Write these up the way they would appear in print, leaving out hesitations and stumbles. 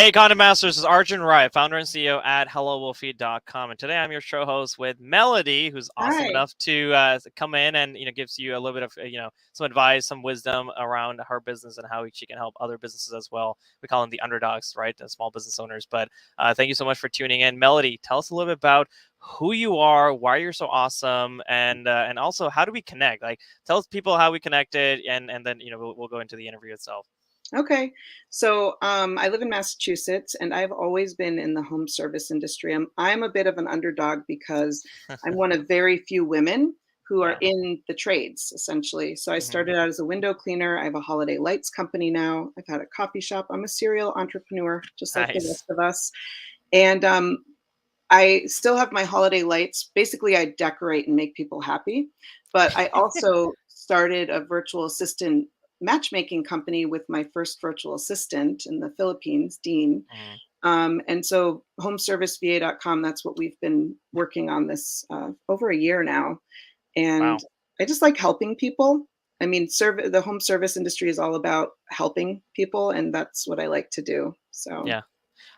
Hey, Content Masters, this is Arjun Rai, founder and CEO at HelloWolfie.com. And today I'm your show host with Melody, who's awesome Hi. enough to come in and gives you a little bit of some advice, some wisdom around her business and how she can help other businesses as well. We call them the underdogs, right? The small business owners. But thank you so much for tuning in, Melody. Tell us a little bit about who you are, why you're so awesome, and also how do we connect? Like, tell us people how we connected, and then we'll go into the interview itself. Okay. I live in Massachusetts and I've always been in the home service industry. I'm a bit of an underdog because I'm one of very few women who are Yeah. in the trades, essentially. So I Hmm. started out as a window cleaner. I have a holiday lights company now. I've had a coffee shop. I'm a serial entrepreneur, just like the Nice. rest of us. And I still have my holiday lights. Basically, I decorate and make people happy. But I also started a virtual assistant matchmaking company with my first virtual assistant in the Philippines, Dean. Mhm. And so homeserviceva.com, that's what we've been working on this over a year now. And Wow. I just like helping people. I mean, the home service industry is all about helping people, and that's what I like to do. So Yeah.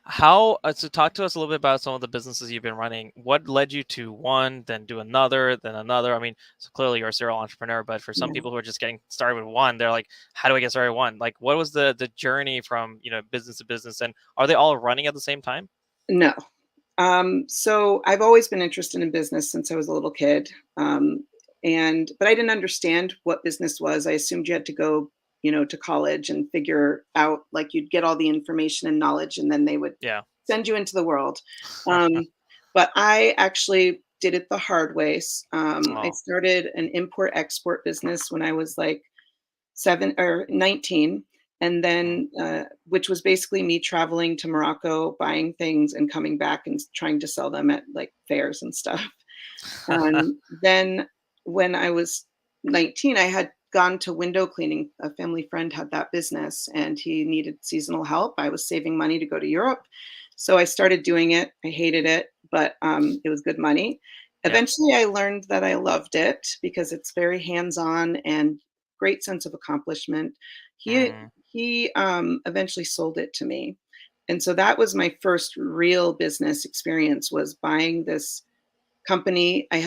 How so talk to us a little bit about some of the businesses you've been running. What led you to one, then do another, then another? I mean, so clearly you're a serial entrepreneur, but for some yeah. people who are just getting started with one, they're like, how do I get started with one? Like, what was the journey from, business to business, and are they all running at the same time? No. So I've always been interested in business since I was a little kid. But I didn't understand what business was. I assumed you had to go, to college and figure out like you'd get all the information and knowledge and then they would Yeah. send you into the world. Um, but I actually did it the hard way. I Oh. started an import export business when I was like 19, and Mm. then which was basically me traveling to Morocco, buying things and coming back and trying to sell them at like fairs and stuff. And then when I was 19, I had gone to window cleaning. A family friend had that business and he needed seasonal help. I was saving money to go to Europe. So I started doing it. I hated it, but it was good money. Yeah. Eventually, I learned that I loved it because it's very hands on and great sense of accomplishment. He Mm. he eventually sold it to me. And so that was my first real business experience was buying this company. I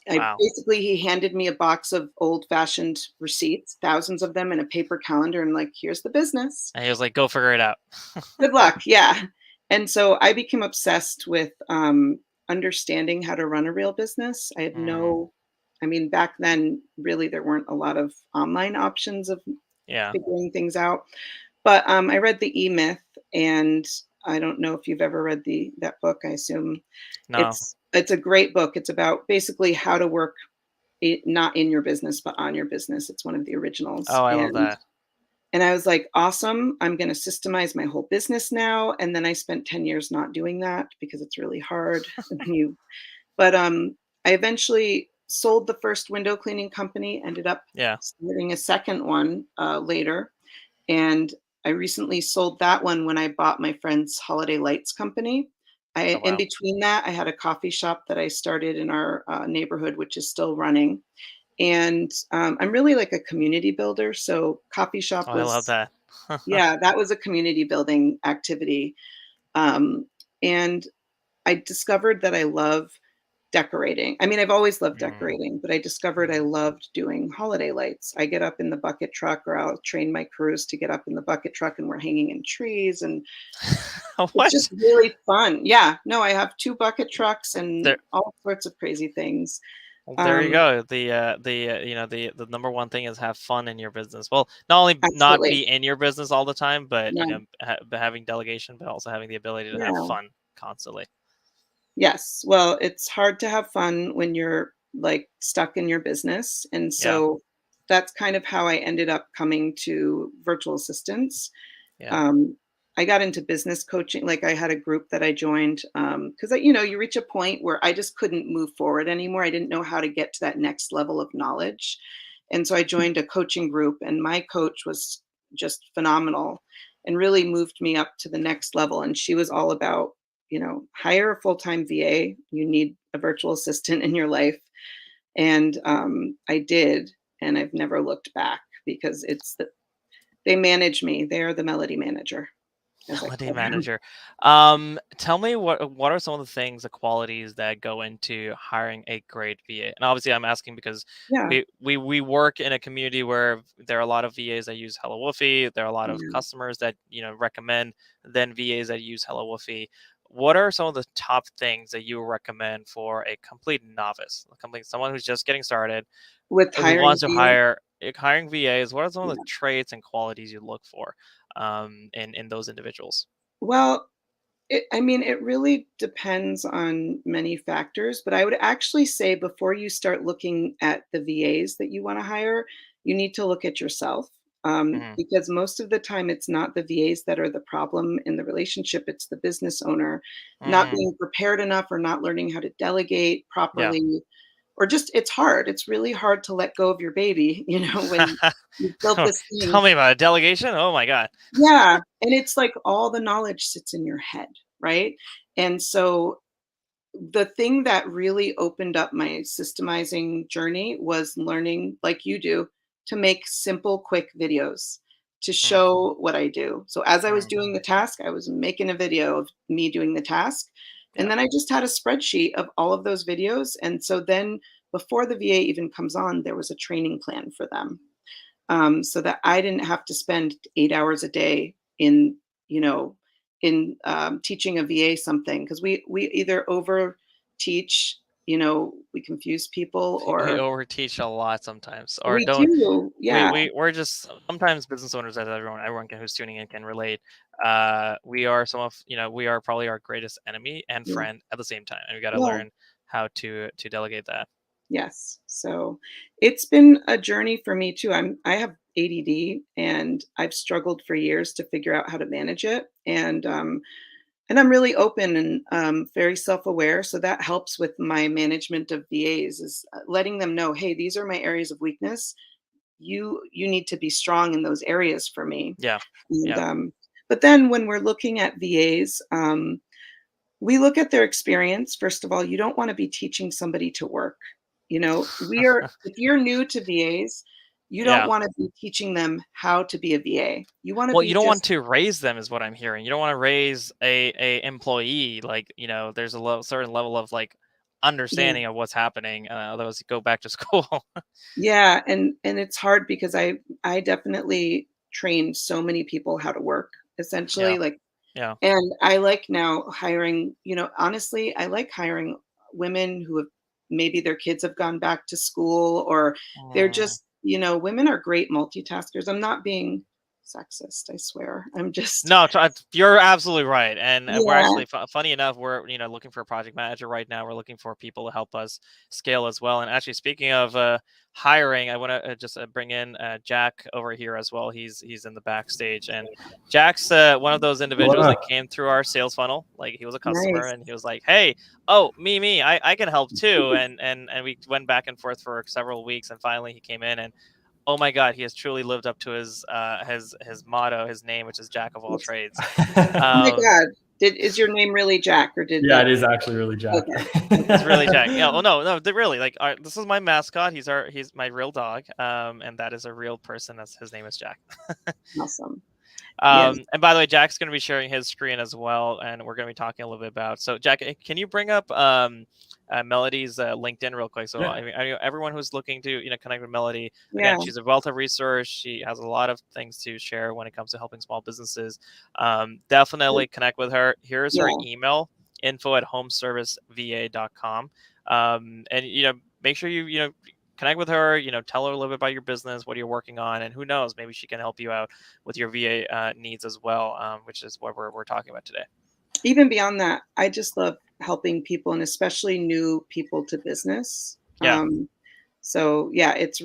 Wow. basically he handed me a box of old-fashioned receipts, thousands of them in a paper calendar and like, here's the business. And he was like, go figure it out. Good luck. Yeah. And so I became obsessed with understanding how to run a real business. Mm. I mean, back then, really, there weren't a lot of online options of Yeah. figuring things out. But I read the E Myth, and I don't know if you've ever read that book. I assume No. it's a great book. It's about basically how to work not in your business, but on your business. It's one of the originals, Oh, I love that. and I was like, awesome. I'm going to systemize my whole business now. And then I spent 10 years not doing that because it's really hard. But I eventually sold the first window cleaning company, ended up Yeah. starting a second one later. And I recently sold that one when I bought my friend's holiday lights company. Oh, In wow. between that, I had a coffee shop that I started in our neighborhood, which is still running. And I'm really like a community builder. So coffee shop Oh, I love was, that. yeah, that was a community building activity. Um, and I discovered that I love decorating. I mean, I've always loved Mm. decorating, but I discovered I Mm. loved doing holiday lights. I get up in the bucket truck, or I'll train my crews to get up in the bucket truck, and we're hanging in trees, and it's just What? really fun. Yeah, no, I have 2 bucket trucks and There, all sorts of crazy things. well, there you Um, go. The number one thing is have fun in your business. Well, not only not Absolutely. be in your business all the time, but Yeah, having delegation, but also having the ability to have yeah. fun constantly. Yes. Well, it's hard to have fun when you're, like, stuck in your business, and Yeah. so that's kind of how I ended up coming to virtual assistants. Yeah. Um, I got into business coaching, like, I had a group that I joined, 'cause you reach a point where I just couldn't move forward anymore. I didn't know how to get to that next level of knowledge, and so I joined a coaching group, and my coach was just phenomenal and really moved me up to the next level, and she was all about, hire a full-time VA. You need a virtual assistant in your life, and, I did, and I've never looked back because they manage me. They are the melody manager. as I Holiday call them. manager. Tell me what are some of the things, the qualities that go into hiring a great VA? And obviously, I'm asking because Yeah, we work in a community where there are a lot of VAs that use Hello Woofy. There are a lot of yeah. customers that recommend then VAs that use Hello Woofy. What are some of the top things that you recommend for a complete novice, someone who's just getting started, With who hiring wants to VA, hiring VAs? What are some of the yeah. traits and qualities you look for in those individuals? Well, I mean, it really depends on many factors, but I would actually say before you start looking at the VAs that you want to hire, you need to look at yourself. Hmm. Because most of the time, it's not the VAs that are the problem in the relationship, it's the business owner not Hmm. being prepared enough or not learning how to delegate Yeah. properly, or just it's hard. It's really hard to let go of your baby, when you've built this thing. Tell me about it. Delegation. Oh my god. Yeah, and it's like all the knowledge sits in your head, right? And so the thing that really opened up my systemizing journey was learning, like you do, to make simple, quick videos to Mm, show what I do. So as I was mm, doing the task, I was making a video of me doing the task. And yeah. then I just had a spreadsheet of all of those videos. And so then before the VA even comes on, there was a training plan for them, so that I didn't have to spend 8 hours a day you know, teaching a VA something because we either over teach, we confuse people, We or overteach a lot sometimes, or we don't. do, yeah, We're just sometimes business owners, as everyone who's tuning in can relate. We are we are probably our greatest enemy and yeah, friend at the same time, and we got to yeah. learn how to delegate that. Yes. So it's been a journey for me too. I have ADD and I've struggled for years to figure out how to manage it. And I'm really open and very self-aware. So that helps with my management of VAs is letting them know, hey, these are my areas of weakness. You need to be strong in those areas for me. Yeah. And Yeah. but then when we're looking at VAs, we look at their experience. First of all, you don't want to be teaching somebody to work. If you're new to VAs, you don't Yeah. want to be teaching them how to be a VA. You want to Well, you be don't want just to raise them, is what I'm hearing. You don't want to raise a employee. Like, there's a certain level of like yeah. understanding of what's happening. Otherwise, you go back to school. Yeah, and it's hard because I definitely trained so many people how to work, Yeah. essentially, like, Yeah. and I like now hiring, honestly, I like hiring women who have maybe their kids have gone back to school, or they're Mm. just, women are great multitaskers. I'm not being sexist, I swear. I'm just No, you're absolutely right. And we're yeah, actually, funny enough, we're looking for a project manager right now. We're looking for people to help us scale as well. And actually, speaking of hiring, I want to just bring in Jack over here as well. He's in the backstage, and Jack's one of those What individuals that up? came through our sales funnel. Like, he was a customer, nice. and he was like, "Hey, oh, me, I can help too." And we went back and forth for several weeks, and finally he came in, and oh my God, he has truly lived up to his motto, his name, which is Jack of all That's trades. oh my Um, god. Is your name really Jack, or did Yeah, they it is actually really Jack. okay, it's okay. really Jack. Yeah. Oh no, they really like. This is my mascot. He's my real dog. And that is a real person. That's his name is Jack. Awesome. Yes. And by the way, Jack's going to be sharing his screen as well, and we're going to be talking a little bit about. So, Jack, can you bring up Melody's LinkedIn real quick? So, Yeah. I mean, everyone who's looking to connect with Melody, again, Yeah. she's a wealth of resource. She has a lot of things to share when it comes to helping small businesses. Definitely connect with her. Here's her Yeah. email: info@homeserviceva.com. And make sure you connect with her. Tell her a little bit about your business, what you're working on, and who knows, maybe she can help you out with your VA needs as well, which is what we're talking about today. Even beyond that, I just love helping people and especially new people to business. Yeah, So yeah, it's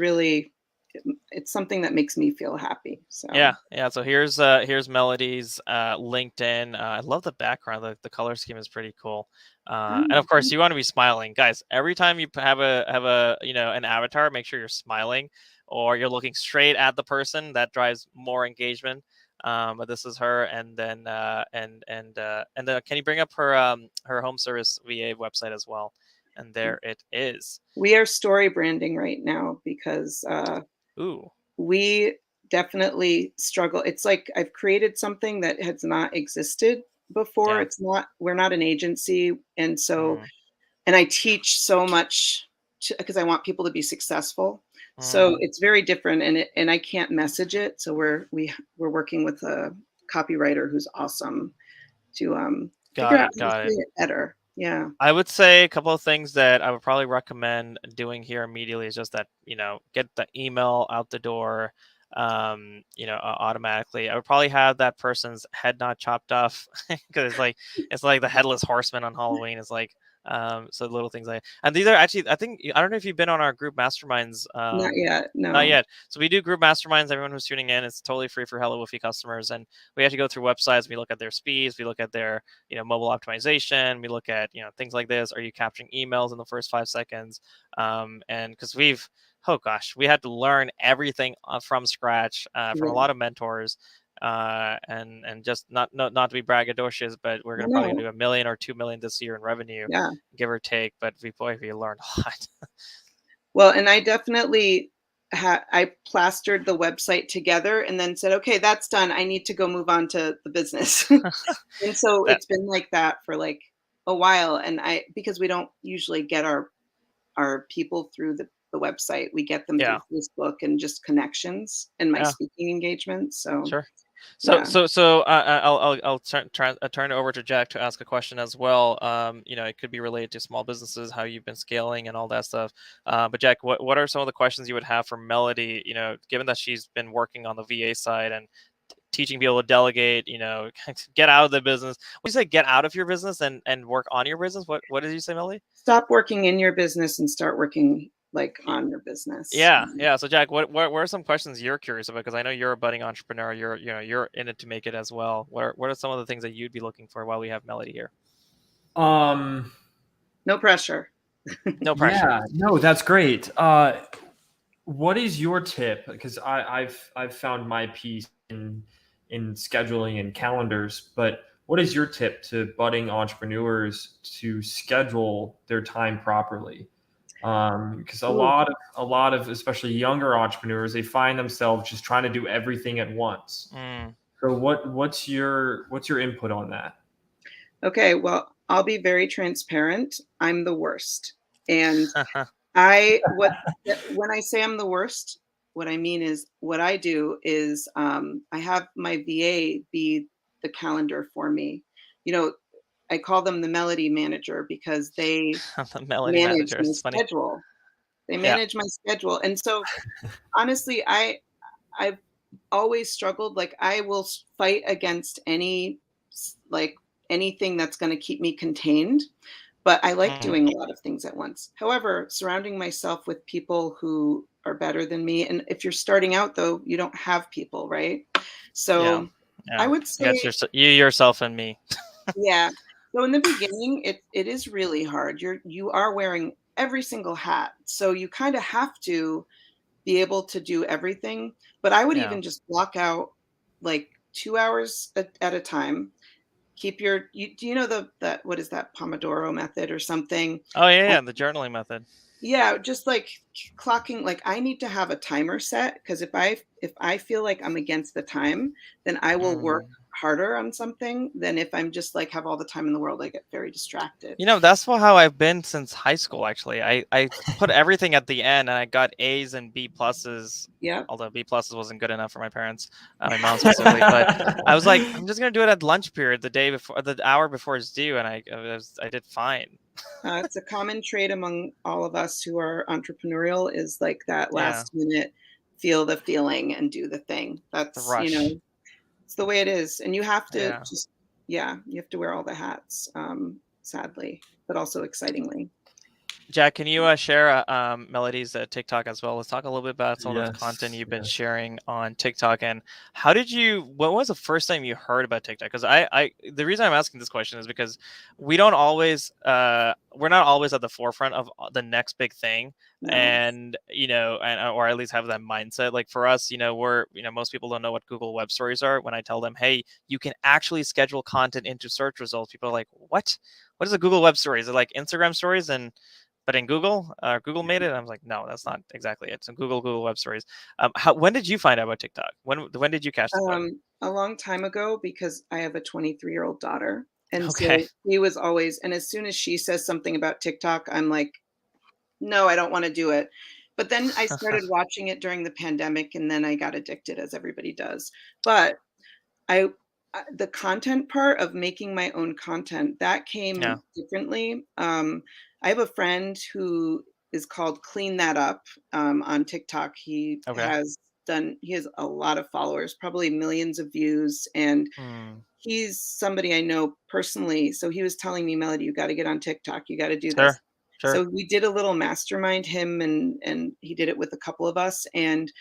something that makes me feel happy. So yeah. So here's Melody's LinkedIn. I love the background. The color scheme is pretty cool. And of course, you want to be smiling, guys. Every time you have a an avatar, make sure you're smiling or you're looking straight at the person. That drives more engagement. But this is her, and then can you bring up her home service VA website as well? And there it is. we are story branding right now because Ooh. we definitely struggle. It's like I've created something that has not existed before. Yeah. It's not, we're not an agency. And so, Mm, and I teach so much because I want people to be successful. So mm. it's very different, and I can't message it. So we're working with a copywriter who's awesome to figure Got out it. how to Got say it. it better. Yeah. I would say a couple of things that I would probably recommend doing here immediately is just that, get the email out the door, automatically. I would probably have that person's head not chopped off because it's like the headless horseman on Halloween. It's like, so little things like, and these are actually, I don't know if you've been on our group masterminds. Not yet. Not No. yet. So we do group masterminds. Everyone who's tuning in, it's totally free for Hello Woofy customers. And we have to go through websites. We look at their speeds. We look at their, mobile optimization. We look at, things like this. Are you capturing emails in the first 5 seconds? And because oh gosh, we had to learn everything from scratch from a Yeah. lot of mentors. And just not to be braggadocious, but we're No, gonna probably no. do 1 million or 2 million this year in revenue, Yeah. give or take. But we learned a lot. Well, and I definitely I plastered the website together and then said, okay, that's done. I need to go move on to the business. And so That it's been like that for like a while. And because we don't usually get our people through the website, we get them through yeah. Facebook and just connections and my Yeah. speaking engagements. So Sure. So, yeah. I'll turn it over to Jack to ask a question as well. It could be related to small businesses, how you've been scaling and all that stuff. But Jack, what are some of the questions you would have for Melody? Given that she's been working on the VA side and teaching people to delegate, get out of the business. When you say get out of your business and work on your business, what did you say, Melody? Stop working in your business and start working like on your business. Yeah, yeah. So Jack, what are some questions you're curious about? Because I know you're a budding entrepreneur. You're in it to make it as well. What are some of the things that you'd be looking for while we have Melody here? Um, No pressure. No pressure. yeah, no, that's great. What is your tip? Because I've found my piece in scheduling and calendars, but what is your tip to budding entrepreneurs to schedule their time properly? Because Ooh. a lot of especially younger entrepreneurs, they find themselves just trying to do everything at once. Mm. So what's your input on that? Okay, well, I'll be very transparent. I'm the worst. And I what when I say I'm the worst, what I mean is what I do is I have my VA be the calendar for me. You know, I call them the melody manager because they The Melody manage manager. my It's funny. schedule. They Yeah. manage my schedule. And so honestly, I've always struggled. Like I will fight against like anything that's going to keep me contained, but I like Mm. doing a lot of things at once. However, surrounding myself with people who are better than me, and if you're starting out though, you don't have people, right? Yeah. So I Yeah. would That's say, you, yourself, and me. yeah. So in the beginning, it is really hard. You are wearing every single hat, so you kind of have to be able to do everything. But I would Yeah. even just block out like 2 hours at a time. Do you know that what is that Pomodoro method or something? Oh yeah, Uh, yeah. The journaling method. yeah, just like clocking. Like I need to have a timer set because if I feel like I'm against the time, then I will work Mm. harder on something than if I'm just like have all the time in the world. I get very distracted. That's how I've been since high school. Actually, I put everything at the end, and I got A's and B pluses. Yep. Although B pluses wasn't good enough for my parents, my mom specifically. But I was like, I'm just gonna do it at lunch period, the day before, the hour before it's due, and I did fine. It's a common trait among all of us who are entrepreneurial is like that Yeah, last minute feel the feeling and do the thing. the That's, rush. it's the way it is. And you have to Yeah. just, yeah, you have to wear all the hats, sadly, but also excitingly. Jack, can you share Melody's TikTok as well? Let's talk a little bit about some of the content Yes, you've been yes. sharing on TikTok, and when was the first time you heard about TikTok? Because the reason I'm asking this question is because we're not always at the forefront of the next big thing, No. and or at least have that mindset. Like for us, most people don't know what Google Web Stories are. When I tell them, hey, you can actually schedule content into search results, people are like, what? What is a Google Web Story? Is it like Instagram stories? And but in Google, Google made it. I was like, no, that's not exactly it. So Google Web Stories. When did you find out about TikTok? When did you catch the bug? A long time ago, because I have a 23-year-old daughter. And Okay. so he was always, and as soon as she says something about TikTok, I'm like, no, I don't want to do it. But then I started watching it during the pandemic, and then I got addicted, as everybody does. But I the content part of making my own content, that Yeah. came differently. I have a friend who is called Clean That Up on TikTok. Okay. He has a lot of followers, probably millions of views, and Hmm. he's somebody I know personally. So he was telling me, Melody, you got to get on TikTok. You got to do this. Sure. Sure. So we did a little mastermind, him and he did it with a couple of us, and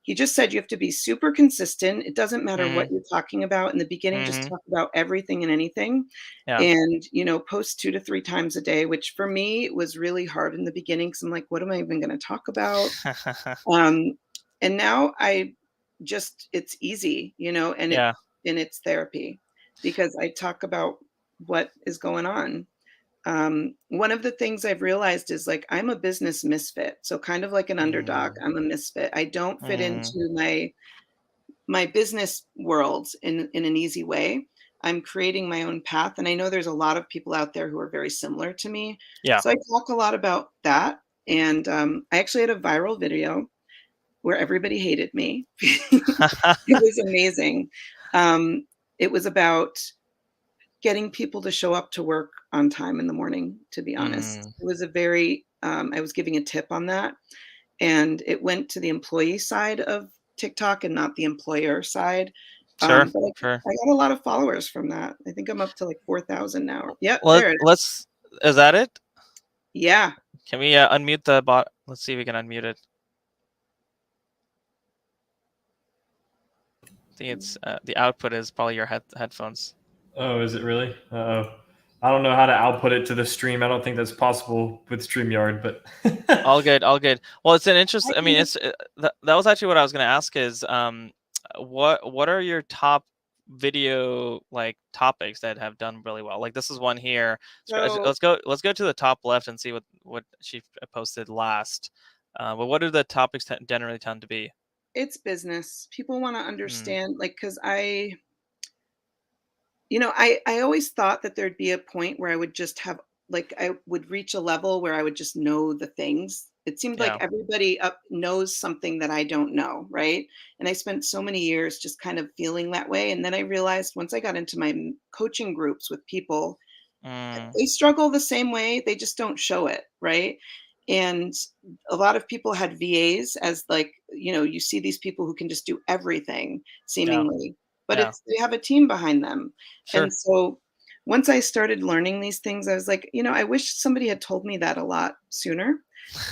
he just said you have to be super consistent. It doesn't matter Mm-hmm. what you're talking about. In the beginning, just Mm-hmm. talk about everything and anything, Yeah. and post 2 to 3 times a day, which for me was really hard in the beginning because I'm like, what am I even going to talk about? Um, and now it's easy, Yeah. and it's therapy because I talk about what is going on. One of the things I've realized is like I'm a business misfit, so kind of like an underdog. Mm, I'm a misfit. I don't fit mm, into my business world in an easy way. I'm creating my own path, and I know there's a lot of people out there who are very similar to me. yeah. So I talk a lot about that, and I actually had a viral video where everybody hated me. It was amazing. Um, it was about getting people to show up to work on time in the morning, to be honest. Mm, It was a very I was giving a tip on that, and it went to the employee side of TikTok and not the employer side. sure. But Sure. I got a lot of followers from that. I think I'm up to like 4,000 now. Yep, Let there it is. let's. Is that it? Yeah. Can we unmute the bot? Let's see if we can unmute it. I think it's the output is probably your headphones. Oh, is it really? Uh-oh. I don't know how to output it to the stream. I don't think that's possible with StreamYard, but All good, all good. Well, it's an I interest. I can mean, just that was actually what I was going to ask is what are your top video like topics that have done really well? Like this is one here. so Let's go to the top left and see what she posted last. But what do the topics generally tend to be? it's business. People want to Mm, understand, like, because I always thought that there'd be a point where I would just have like I would reach a level where I would just know the things. It seemed like yeah. everybody up knows something that I don't know, right? And I spent so many years just kind of feeling that way. And then I realized once I got into my coaching groups with people, Mm, they struggle the same way. They just don't show it, right? And a lot of people had VAs as like, you see these people who can just do everything yeah. seemingly, but Yeah. they have a team behind them. Sure. And so once I started learning these things, I was like, I wish somebody had told me that a lot sooner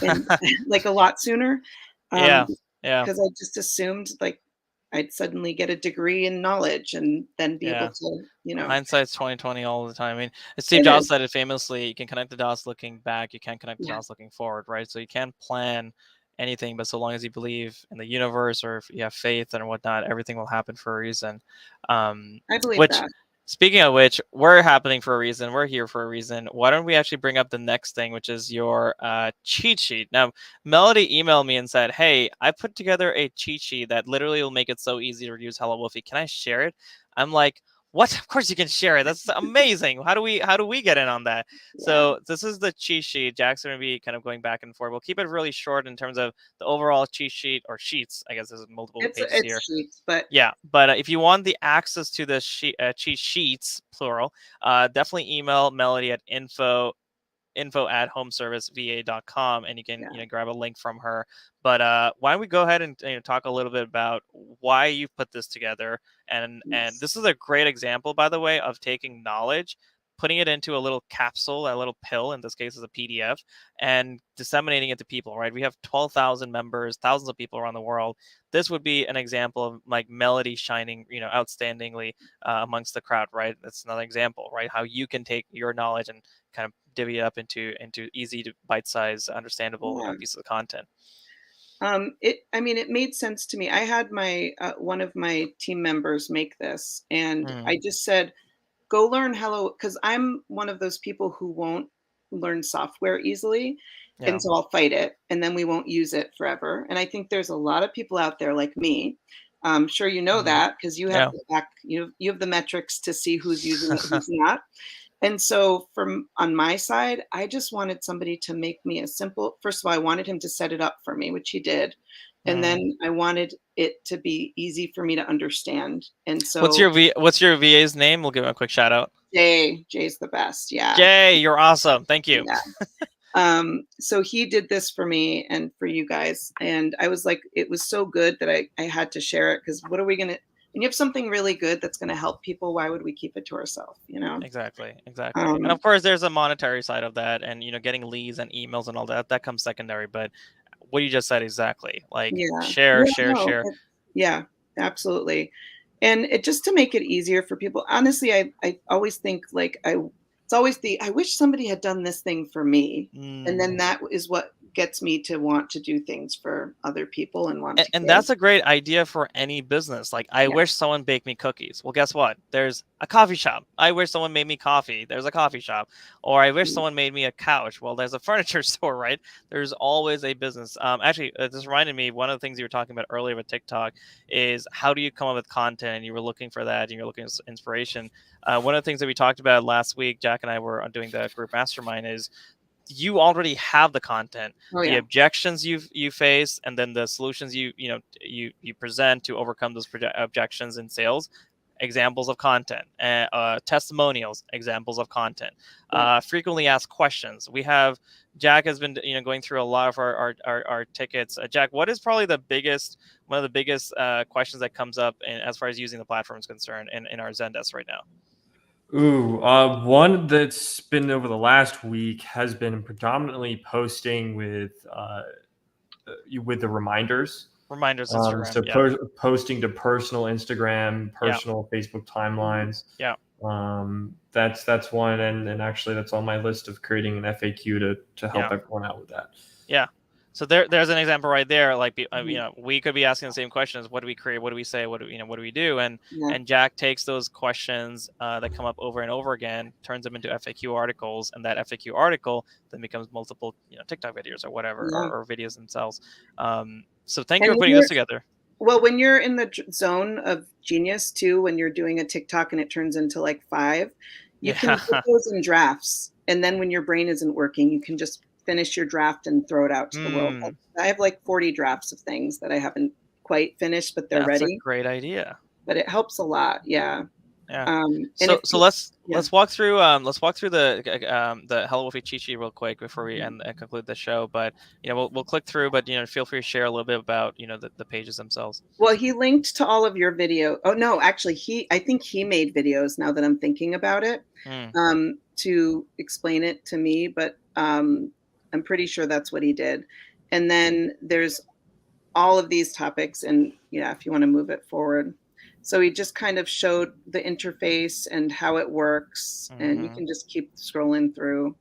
and like a lot sooner. Um, Yeah. Yeah. because I just assumed like I'd suddenly get a degree in knowledge and then be able Yeah. to, Hindsight's 2020 all the time. I mean, Steve it Jobs is. said it famously, you can connect the dots looking back, you can't connect the Yeah, dots looking forward, right? So you can't plan anything, but so long as you believe in the universe or if you have faith and whatnot, everything will happen for a reason. Um, I believe which that. speaking of which, we're happening for a reason. We're here for a reason. Why don't we actually bring up the next thing, which is your cheat sheet? Now, Melody emailed me and said, "Hey, I put together a cheat sheet that literally will make it so easy to use Hello Wolfie. Can I share it?" I'm like, "What? Of course you can share it. That's amazing. How do we get in on that?" Yeah. So this is the cheat sheet. Jack's going to be kind of going back and forth. We'll keep it really short in terms of the overall cheat sheet or sheets. I guess there's multiple pages It's here. sheets, but Yeah, but if you want the access to the cheat sheets, plural, definitely email Melody at info at homeserviceva.com and you can yeah, grab a link from her. But why don't we go ahead and talk a little bit about why you put this together? And yes. this is a great example, by the way, of taking knowledge, putting it into a little capsule, a little pill, in this case is a PDF, and disseminating it to people, right? We have 12,000 members, thousands of people around the world. This would be an example of like Melody shining, outstandingly amongst the crowd, right? That's another example, right? How you can take your knowledge and kind of divvy it up into easy to bite-sized, understandable Yeah. pieces of content. It made sense to me. I had one of my team members make this, and Mm, I just said, go learn Hello, because I'm one of those people who won't learn software easily. Yeah. And so I'll fight it, and then we won't use it forever. And I think there's a lot of people out there like me. I'm sure you know that, because you have you have the metrics to see who's using it, who's not. And so on my side, I just wanted somebody to make me a simple, first of all, I wanted him to set it up for me, which he did. And then I wanted it to be easy for me to understand. And so what's your VA's name? We'll give him a quick shout out. Jay's the best. Yeah. Jay, you're awesome. Thank you. Yeah. So he did this for me and for you guys. And I was like, it was so good that I had to share it, because what are we going to, when you have something really good that's going to help people, why would we keep it to ourselves? Exactly. And of course, there's a monetary side of that, and getting leads and emails and all that comes secondary. But what you just said, exactly, like share. Yeah, absolutely. And it just to make it easier for people. Honestly, I always think like I wish somebody had done this thing for me, and then that is what gets me to want to do things for other people and that's a great idea for any business. Like, I wish someone baked me cookies. Well, guess what? There's a coffee shop. I wish someone made me coffee. There's a coffee shop. Or I wish someone made me a couch. Well, there's a furniture store, right? There's always a business. Actually, this reminded me, one of the things you were talking about earlier with TikTok is how do you come up with content, and you were looking for that, and you're looking for inspiration. One of the things that we talked about last week, Jack and I were doing the group mastermind, is you already have the content, the objections you face, and then the solutions you present to overcome those objections in sales. Examples of content, testimonials, examples of content, frequently asked questions. Jack has been going through a lot of our tickets. Jack, what is probably one of the biggest questions that comes up as far as using the platform is concerned in our Zendesk right now? One that's been over the last week has been predominantly posting with the reminders. Reminders, Instagram. So posting to personal Instagram, personal Facebook timelines. Yeah. That's one, and actually that's on my list of creating an FAQ to help everyone out with that. Yeah. So there's an example right there. Like, we could be asking the same questions. What do we create? What do we say? What do we do? And Jack takes those questions that come up over and over again, turns them into FAQ articles, and that FAQ article then becomes multiple TikTok videos or whatever, or videos themselves. So thank you for putting this together. Well, when you're in the zone of genius too, when you're doing a TikTok and it turns into like 5, you can put those in drafts, and then when your brain isn't working, you can just finish your draft and throw it out to the world. I have like 40 drafts of things that I haven't quite finised, but they're ready. That's a great idea. But it helps a lot. Yeah. So let's walk through the Hello Wolfie cheat sheet real quick before we end and conclude the show. But we'll click through, but feel free to share a little bit about the pages themselves. Well, he linked to all of your video. Oh no, actually I think he made videos, now that I'm thinking about it, to explain it to me, but I'm pretty sure that's what he did. And then there's all of these topics, and if you want to move it forward. So he just kind of showed the interface and how it works, and you can just keep scrolling through.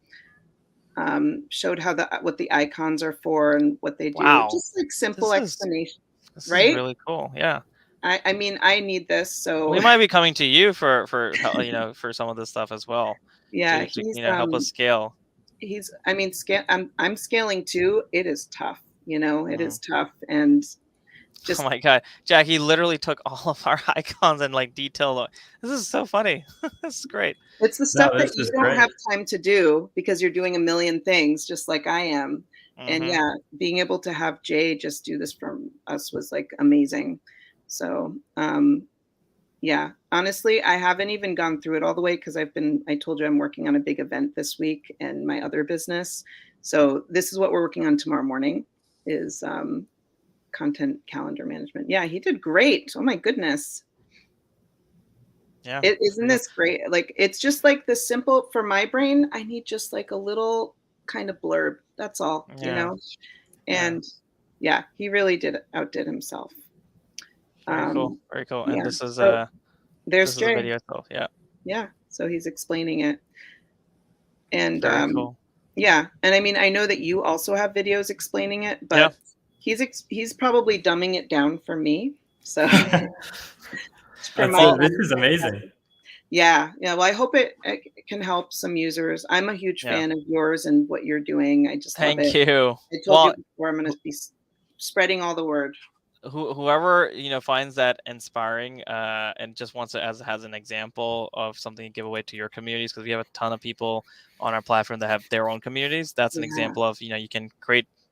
Showed what the icons are for and what they do. Wow. Just like simple explanation. This right? is really cool. Yeah. I mean, I need this, so we might be coming to you for for some of this stuff as well. Yeah, to help us scale. I'm scaling too. It is tough, it is tough. And just, oh my God, Jack, he literally took all of our icons and like detailed. This is so funny. This is great. It's the stuff that you don't have time to do because you're doing a million things, just like I am. And being able to have Jay just do this from us was like amazing. So, honestly, I haven't even gone through it all the way because I told you I'm working on a big event this week in my other business. So this is what we're working on tomorrow morning is content calendar management. Yeah, he did great. Oh my goodness. Yeah. Isn't this great? Like, it's just like the simple, for my brain, I need just like a little kind of blurb. That's all, And he really outdid himself. Very cool. Very cool. And this is there's Jay. The video itself. Yeah. Yeah. So he's explaining it. And very cool. Yeah. And I mean, I know that you also have videos explaining it, but he's probably dumbing it down for me. So this is amazing. Yeah. Yeah. Well, I hope it can help some users. I'm a huge Yeah. fan of yours and what you're doing. I just love Thank it. you. I told you Well, before, I'm going to be spreading all the word. whoever finds that inspiring and just wants to as has an example of something to give away to your communities, because we have a ton of people on our platform that have their own communities. That's an Yeah. example of you can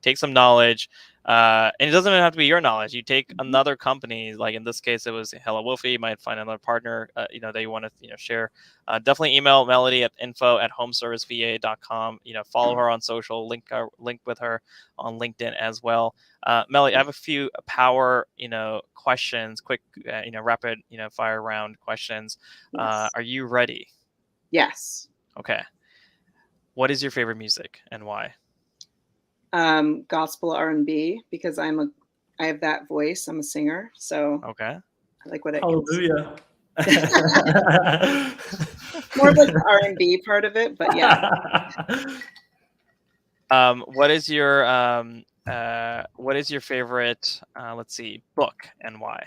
take some knowledge, and it doesn't even have to be your knowledge. You take another company, like in this case it was Hello Wolfie. You might find another partner that you want to share. Definitely email Melody at info@homeserviceva.com. Follow her on social, link with her on LinkedIn as well. Melody, I have a few power, questions, quick, rapid, fire round questions. Yes. Are you ready? Yes. Okay. What is your favorite music and why? Gospel R&B, because I have that voice. I'm a singer, so Okay. I like what it Hallelujah. more of like the R&B part of it, but yeah. What is your favorite let's see, book and why?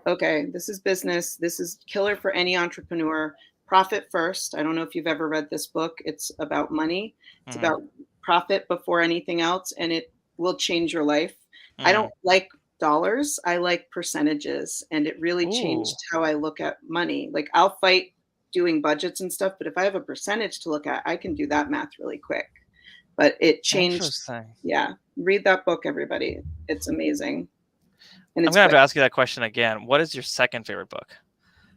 Okay, this is business. This is killer for any entrepreneur. Profit First. I don't know if you've ever read this book. It's about money. It's Mhm. about profit before anything else, and it will change your life. I Mhm. don't like dollars. I like percentages, and it really changed Ooh. how I look at money. Like I'll fight doing budgets and stuff, but if I have a percentage to look at, I can do that math really quick. But it changed. Interesting. Yeah, read that book, everybody. It's amazing, and I'm it's gonna have to quick. ask you that question again. What is your second favorite book?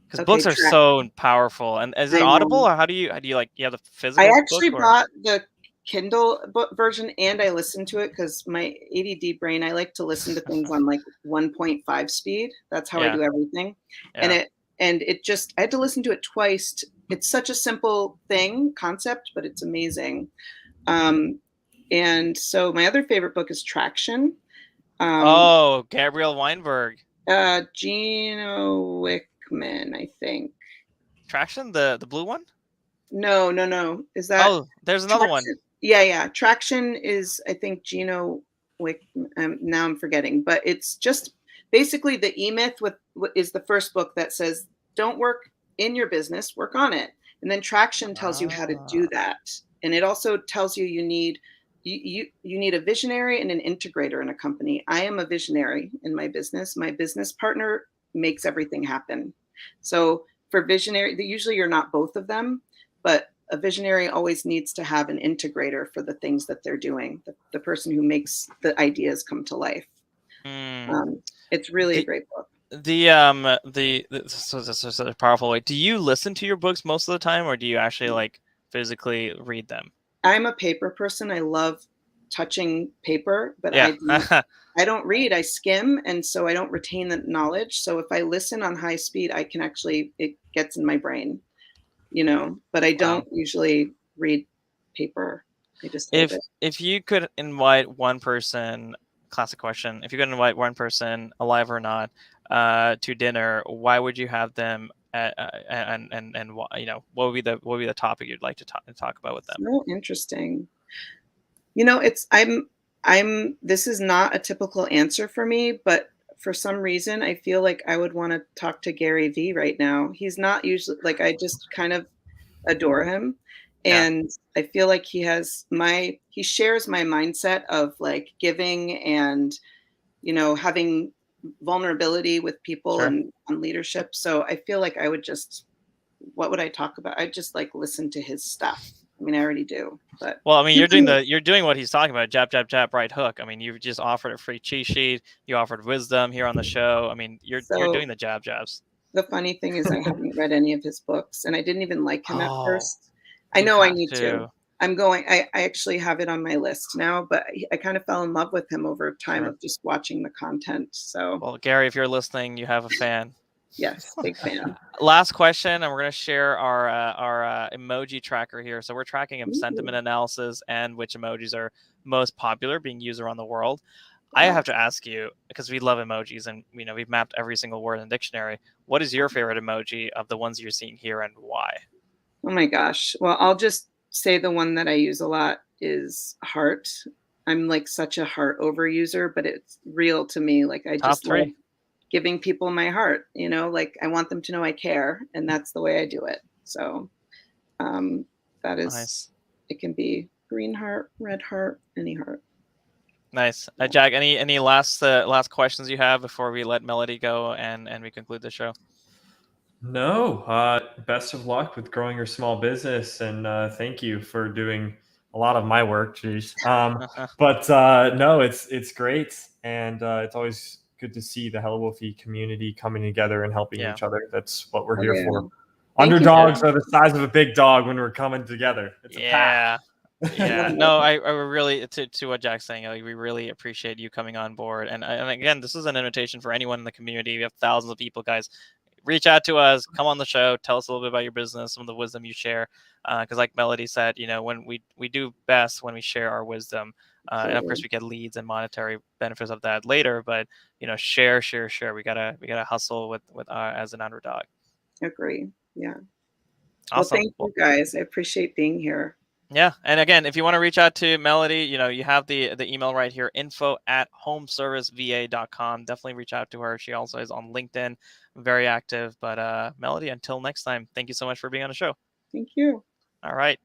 Because Okay, books are track. so powerful. And is it I Audible, know. or how do you like? You have the I physical book, actually or? bought the Kindle book version and I listened to it because my ADD brain, I like to listen to things on like 1.5 speed. That's how I Yeah. do everything. And Yeah. it just I had to listen to it twice. It's such a simple concept, but it's amazing. And so my other favorite book is Traction. Um, Oh, Gabriel Weinberg. Gino Wickman, I think. Traction, the blue one. No. Is that Oh, there's another one. Traction? Yeah. Traction is, I think, Gino Wick. Now I'm forgetting, but it's just basically the E Myth is the first book that says don't work in your business, work on it, and then Traction tells you how to do Ah. that, and it also tells you you need a visionary and an integrator in a company. I am a visionary in my business. My business partner makes everything happen. So for visionary, usually you're not both of them, but a visionary always needs to have an integrator for the things that they're doing, the person who makes the ideas come to life. Hmm. It's really a The great book. so this is such a powerful way. Do you listen to your books most of the time, or do you actually like physically read them? I'm a paper person. I love touching paper, but Yeah. I don't read. I skim, and so I don't retain the knowledge. So if I listen on high speed, I can actually it gets in my brain, But I Wow. don't usually read paper. I just hold If it. if you could invite one person, classic question, if you could invite one person, alive or not, to dinner, why would you have them? And what would be the topic you'd like to talk about with them? So interesting. It's this is not a typical answer for me, but for some reason I feel like I would want to talk to Gary Vee right now. He's not usually like I just kind of adore him. Yeah. And I feel like he shares my mindset of like giving and having vulnerability with people Sure. and on leadership. So I feel like I would just what would I talk about? I'd just like listen to his stuff. I mean, I already do, but Well, I mean, you're doing what he's talking about, jab, jab, jab, right hook. I mean, you've just offered a free cheat sheet. You offered wisdom here on the show. I mean, you're so doing the jab jabs. the funny thing is I haven't read any of his books and I didn't even like him at Oh, first. I you know I have need to. to. I actually have it on my list now, but I kind of fell in love with him over time Sure. of just watching the content. So Well, Gary, if you're listening, you have a fan. yes, big fan. Last question, and we're going to share our emoji tracker here. So we're tracking sentiment Ooh, analysis and which emojis are most popular being used around the world. I wow. have to ask you, because we love emojis, and we've mapped every single word in the dictionary. What is your favorite emoji of the ones you're seeing here, and why? Oh my gosh. Well, I'll just say the one that I use a lot is heart. I'm like such a heart overuser, but it's real to me. Like I Top just love three. giving people my heart, like I want them to know I care, and that's the way I do it. So that is, Nice. it can be green heart, red heart, any heart. Nice. Jack, any last questions you have before we let Melody go and we conclude the show? No. Best of luck with growing your small business, and thank you for doing a lot of my work. Jeez. But no, it's great, and it's always good to see the Hello Wolfie community coming together and helping Yeah. each other. That's what we're Oh, here yeah. for. Thank you Underdogs for- are the size of a big dog when we're coming together. It's a pack. Yeah. No, I really, to what Jack's saying, like, we really appreciate you coming on board. And again, this is an invitation for anyone in the community. We have thousands of people, guys. Reach out to us, come on the show, tell us a little bit about your business, some of the wisdom you share. Because like Melody said, when we do best when we share our wisdom. And of course we get leads and monetary benefits of that later, but share. We gotta hustle with as an underdog. Agree. Yeah. Awesome. Well, thank you guys. I appreciate being here. Yeah. And again, if you want to reach out to Melody, you have the email right here, info@homeserviceva.com. Definitely reach out to her. She also is on LinkedIn, very active. But Melody, until next time, thank you so much for being on the show. Thank you. All right.